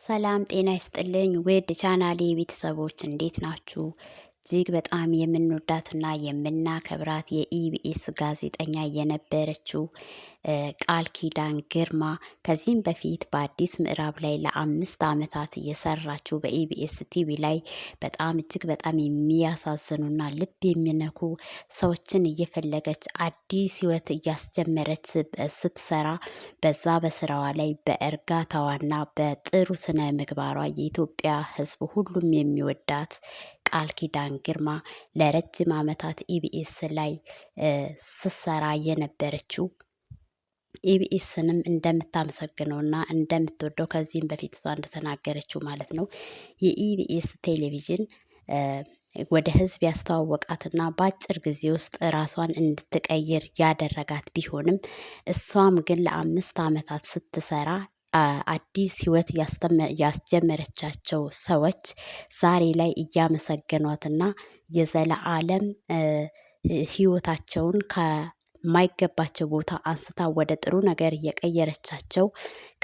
ሰላም ጤና ይስጥልኝ ውድ ቻናሌ ቤተሰቦች እንዴት ናችሁ? እጅግ በጣም የምንወዳትና የምናከብራት የኢቢኤስ ጋዜጠኛ የነበረችው ቃል ኪዳን ግርማ ከዚህም በፊት በአዲስ ምዕራብ ላይ ለ5 ዓመታት እየሰራችው በኢቢኤስ ቲቪ ላይ በጣም እጅግ በጣም የሚያሳዝኑና ልብ የሚነኩ ሰዎችን እየፈለገች አዲስ ሕይወት እያስጀመረች ስትሰራ በዛ በስራዋ ላይ በእርጋታዋና በጥሩ ስነ ምግባሯ የኢትዮጵያ ሕዝብ ሁሉም የሚወዳት ቃል ኪዳን ግርማ ለረጅም ዓመታት ኢቢኤስ ላይ ስትሰራ የነበረችው ኢቢኤስንም እንደምታመሰግነውና እንደምትወደው ከዚህም በፊት እሷ እንደተናገረችው ማለት ነው። የኢቢኤስ ቴሌቪዥን ወደ ህዝብ ያስተዋወቃትና በአጭር ጊዜ ውስጥ ራሷን እንድትቀይር ያደረጋት ቢሆንም እሷም ግን ለ5 ዓመታት ስትሰራ አዲስ ህይወት ያስጀመረቻቸው ሰዎች ዛሬ ላይ እያመሰገኗትና የዘለዓለም ህይወታቸውን ከማይገባቸው ቦታ አንስታ ወደ ጥሩ ነገር እየቀየረቻቸው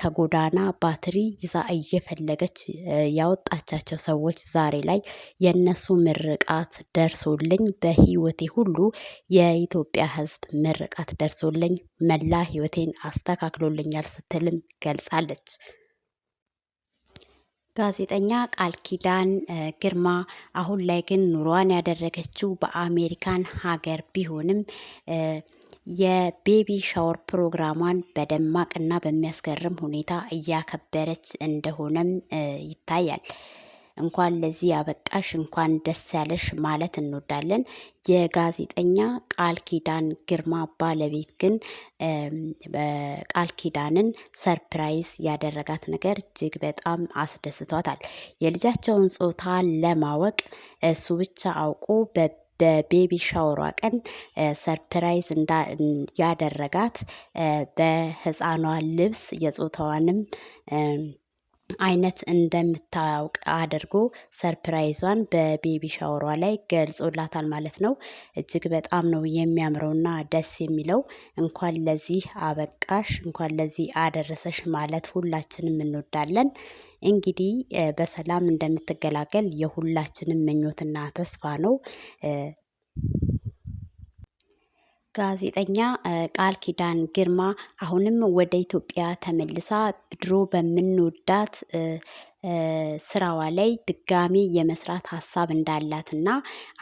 ከጎዳና ባትሪ ይዛ እየፈለገች ያወጣቻቸው ሰዎች ዛሬ ላይ የነሱ ምርቃት ደርሶልኝ በህይወቴ ሁሉ የኢትዮጵያ ህዝብ ምርቃት ደርሶልኝ መላ ህይወቴን አስተካክሎልኛል ስትልም ገልጻለች። ጋዜጠኛ ቃል ኪዳን ግርማ አሁን ላይ ግን ኑሯን ያደረገችው በአሜሪካን ሀገር ቢሆንም የቤቢ ሻወር ፕሮግራሟን በደማቅና በሚያስገርም ሁኔታ እያከበረች እንደሆነም ይታያል። እንኳን ለዚህ ያበቃሽ እንኳን ደስ ያለሽ ማለት እንወዳለን። የጋዜጠኛ ቃል ኪዳን ግርማ ባለቤት ግን ቃል ኪዳንን ሰርፕራይዝ ያደረጋት ነገር እጅግ በጣም አስደስቷታል። የልጃቸውን ጾታ ለማወቅ እሱ ብቻ አውቆ በቤቢ ሻወሯ ቀን ሰርፕራይዝ ያደረጋት በህፃኗ ልብስ የጾታዋንም አይነት እንደምታውቅ አድርጎ ሰርፕራይዟን በቤቢ ሻወሯ ላይ ገልጾላታል ማለት ነው። እጅግ በጣም ነው የሚያምረውና ደስ የሚለው። እንኳን ለዚህ አበቃሽ እንኳን ለዚህ አደረሰሽ ማለት ሁላችንም እንወዳለን። እንግዲህ በሰላም እንደምትገላገል የሁላችንም ምኞትና ተስፋ ነው። ጋዜጠኛ ቃል ኪዳን ግርማ አሁንም ወደ ኢትዮጵያ ተመልሳ ድሮ በምንወዳት ስራዋ ላይ ድጋሚ የመስራት ሀሳብ እንዳላትና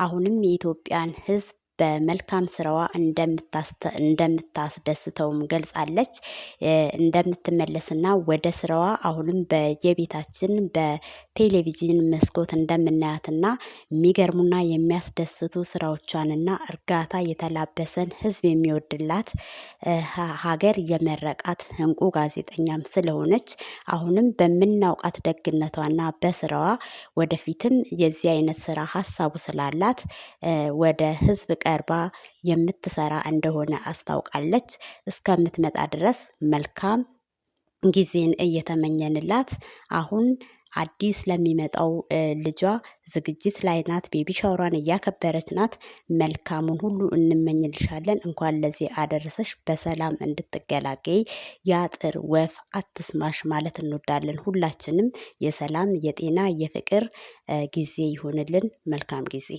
አሁንም የኢትዮጵያን ሕዝብ በመልካም ስራዋ እንደምታስደስተውም ገልጻለች። እንደምትመለስና ወደ ስራዋ አሁንም በየቤታችን በቴሌቪዥን መስኮት እንደምናያትና የሚገርሙና የሚያስደስቱ ስራዎቿንና እርጋታ የተላበሰን ህዝብ የሚወድላት ሀገር የመረቃት እንቁ ጋዜጠኛም ስለሆነች አሁንም በምናውቃት ደግነቷና በስራዋ ወደፊትም የዚህ አይነት ስራ ሀሳቡ ስላላት ወደ ህዝብ ቀርባ የምትሰራ እንደሆነ አስታውቃለች። እስከምትመጣ ድረስ መልካም ጊዜን እየተመኘንላት አሁን አዲስ ለሚመጣው ልጇ ዝግጅት ላይ ናት። ቤቢ ሻወሯን እያከበረች ናት። መልካሙን ሁሉ እንመኝልሻለን። እንኳን ለዚህ አደረሰሽ። በሰላም እንድትገላገይ ያጥር ወፍ አትስማሽ ማለት እንወዳለን። ሁላችንም የሰላም የጤና የፍቅር ጊዜ ይሆንልን። መልካም ጊዜ